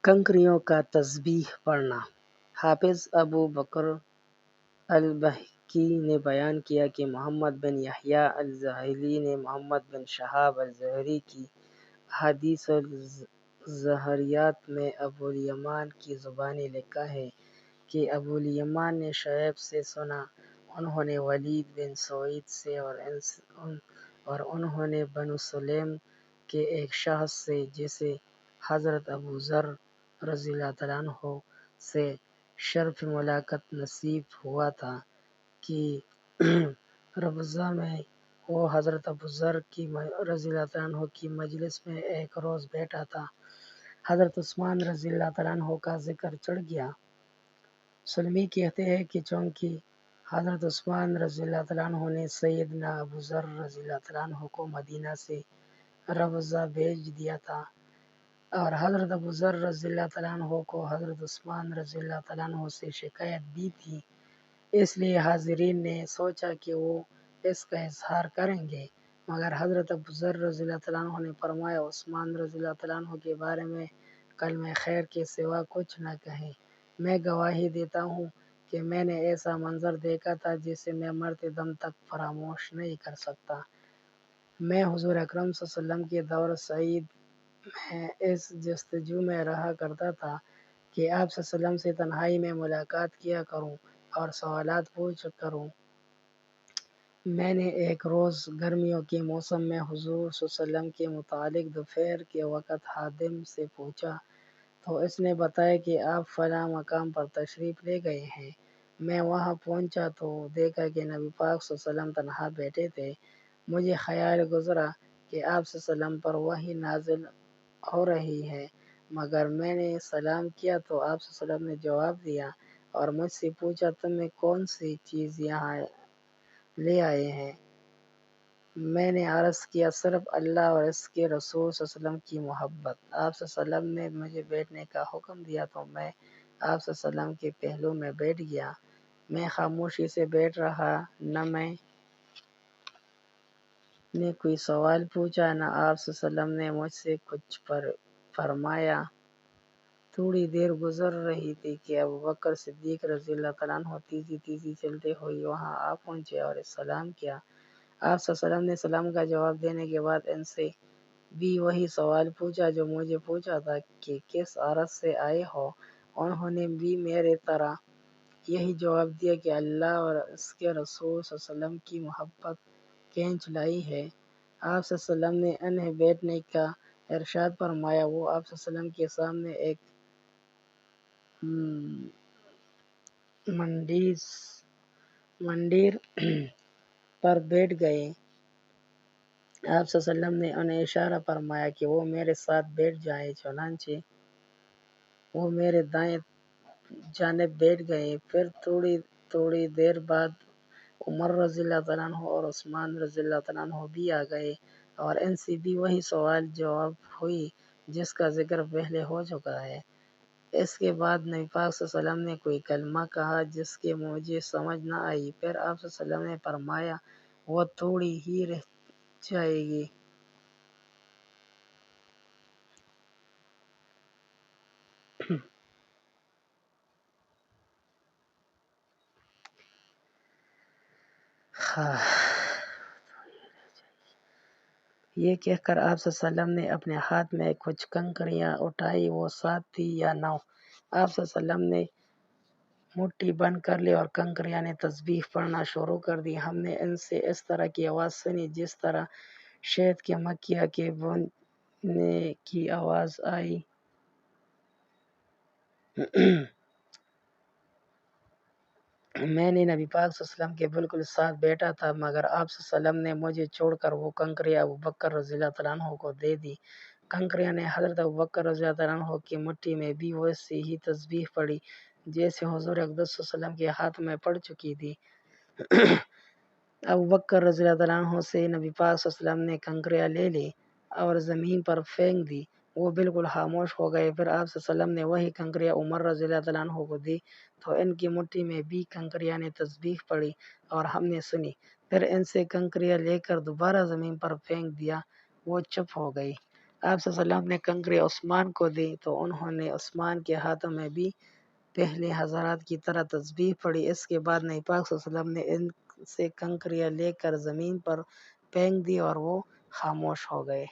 کنکریوں کا تسبیح پڑھنا۔ حافظ ابو بکر البیہقی نے بیان کیا کہ محمد بن یحییٰ الزہلی نے محمد بن شہاب الزہری کی احادیث الظاہریات میں ابوالیمان کی زبانی لکھا ہے کہ ابوالیمان نے شعیب سے سنا، انہوں نے ولید بن سعید سے اور انہوں نے بنو سلیم کے ایک شخص سے جسے حضرت ابو ذر رضی اللہ تعالیٰ عنہ سے شرف ملاقات نصیب ہوا تھا کہ ربضہ میں وہ حضرت ابو ذر رضی اللہ تعالیٰ عنہ کی مجلس میں ایک روز بیٹھا تھا۔ حضرت عثمان رضی اللہ تعالیٰ عنہ کا ذکر چڑھ گیا۔ سلمی کہتے ہیں کہ چونکہ حضرت عثمان رضی اللہ تعالیٰ عنہ نے سیدنا ابو ذر رضی اللہ تعالیٰ عنہ کو مدینہ سے ربضہ بھیج دیا تھا اور حضرت ابو ذر رضی اللہ تعالیٰ عنہ کو حضرت عثمان رضی اللہ تعالیٰ عنہ سے شکایت بھی تھی، اس لیے حاضرین نے سوچا کہ وہ اس کا اظہار کریں گے، مگر حضرت ابو ذر رضی اللہ تعالیٰ عنہ نے فرمایا عثمان رضی اللہ تعالیٰ عنہ کے بارے میں کلمہ خیر کے سوا کچھ نہ کہیں۔ میں گواہی دیتا ہوں کہ میں نے ایسا منظر دیکھا تھا جسے میں مرتے دم تک فراموش نہیں کر سکتا۔ میں حضور اکرم صلی اللہ علیہ وسلم کے دور سعید میں اس جستجو میں رہا کرتا تھا کہ آپ صلی اللہ علیہ وسلم سے تنہائی میں ملاقات کیا کروں اور سوالات پوچھ کروں۔ میں نے ایک روز گرمیوں کے موسم میں حضور صلی اللہ علیہ وسلم کے متعلق دوپہر کے وقت خادم سے پوچھا تو اس نے بتایا کہ آپ فلاں مقام پر تشریف لے گئے ہیں۔ میں وہاں پہنچا تو دیکھا کہ نبی پاک صلی اللہ علیہ وسلم تنہا بیٹھے تھے۔ مجھے خیال گزرا کہ آپ صلی اللہ علیہ وسلم پر وحی نازل ہو رہی ہے، مگر میں نے سلام کیا تو آپ صلی اللہ علیہ وسلم نے جواب دیا اور مجھ سے پوچھا تمہیں کون سی چیز یہاں لے آئے ہیں؟ میں نے عرض کیا صرف اللہ اور اس کے رسول صلی اللہ علیہ وسلم کی محبت۔ آپ صلی اللہ علیہ وسلم نے مجھے بیٹھنے کا حکم دیا تو میں آپ صلی اللہ علیہ وسلم کے پہلو میں بیٹھ گیا۔ میں خاموشی سے بیٹھ رہا، نہ میں نے کوئی سوال پوچھا نہ آپ صلی اللہ علیہ وسلم نے مجھ سے کچھ فرمایا۔ تھوڑی دیر گزر رہی تھی کہ ابو بکر صدیق رضی اللہ تعالیٰ عنہ تیزی تیزی چلتے ہوئے وہاں آ پہنچے اور سلام کیا۔ آپ صلی اللہ علیہ وسلم نے سلام کا جواب دینے کے بعد ان سے بھی وہی سوال پوچھا جو مجھے پوچھا تھا کہ کس عرض سے آئے ہو؟ انہوں نے بھی میرے طرح یہی جواب دیا کہ اللہ اور اس کے رسول صلی اللہ علیہ وسلم کی محبت کھینچ لائی ہے۔ آپ صلی اللہ علیہ وسلم نے انہیں بیٹھنے کا ارشاد فرمایا۔ وہ آپ صلی اللہ علیہ وسلم کے سامنے ایک منڈیر پر بیٹھ گئے۔ آپ صلی اللہ علیہ وسلم نے انہیں اشارہ فرمایا کہ وہ میرے ساتھ بیٹھ جائیں، چنانچہ وہ میرے دائیں جانب بیٹھ گئے۔ پھر تھوڑی دیر بعد عمر رضی اللہ تعالیٰ عنہ اور عثمان رضی اللہ تعالیٰ عنہ بھی آ گئے اور ان سے بھی وہی سوال جواب ہوئی جس کا ذکر پہلے ہو چکا ہے۔ اس کے بعد نبی پاک صلی اللہ علیہ وسلم نے کوئی کلمہ کہا جس کی مجھے سمجھ نہ آئی۔ پھر آپ صلی اللہ علیہ وسلم نے فرمایا وہ تھوڑی ہی رہ جائے گی۔ یہ کہہ کر آپ صلی اللہ علیہ وسلم نے اپنے ہاتھ میں کچھ کنکریاں اٹھائی، وہ 7 تھی یا 9۔ آپ صلی اللہ علیہ وسلم نے مٹھی بند کر لی اور کنکریاں نے تسبیح پڑھنا شروع کر دی۔ ہم نے ان سے اس طرح کی آواز سنی جس طرح شہد کے مکھیاں کے بوننے کی آواز آئی۔ میں نے نبی پاک صلی اللہ علیہ وسلم کے بالکل ساتھ بیٹھا تھا، مگر آپ صلی اللہ علیہ وسلم نے مجھے چھوڑ کر وہ کنکریاں ابو بکر رضی اللہ تعالیٰ عنہ کو دے دی۔ کنکریاں نے حضرت ابو بکر رضی اللہ تعالیٰ عنہ کی مٹھی میں بھی ویسی ہی تسبیح پڑھی جیسے حضور اقدس صلی اللہ علیہ وسلم کے ہاتھ میں پڑ چکی تھی۔ ابو بکر رضی اللہ تعالیٰ عنہ سے نبی پاک صلی اللہ علیہ وسلم نے کنکریاں لے لی اور زمین پر پھینک دی، وہ بالکل خاموش ہو گئے۔ پھر آپ صلی اللہ علیہ وسلم نے وہی کنکریاں عمر رضی اللہ تعالیٰ عنہ کو دی تو ان کی مٹھی میں بھی کنکریاں نے تسبیح پڑھی اور ہم نے سنی۔ پھر ان سے کنکریاں لے کر دوبارہ زمین پر پھینک دیا، وہ چپ ہو گئی۔ آپ صلی اللہ علیہ وسلم نے کنکری عثمان کو دی تو انہوں نے عثمان کے ہاتھوں میں بھی پہلے حضرات کی طرح تسبیح پڑھی۔ اس کے بعد نبی پاک صلی اللہ علیہ وسلم نے ان سے کنکریاں لے کر زمین پر پھینک دی اور وہ خاموش ہو گئے۔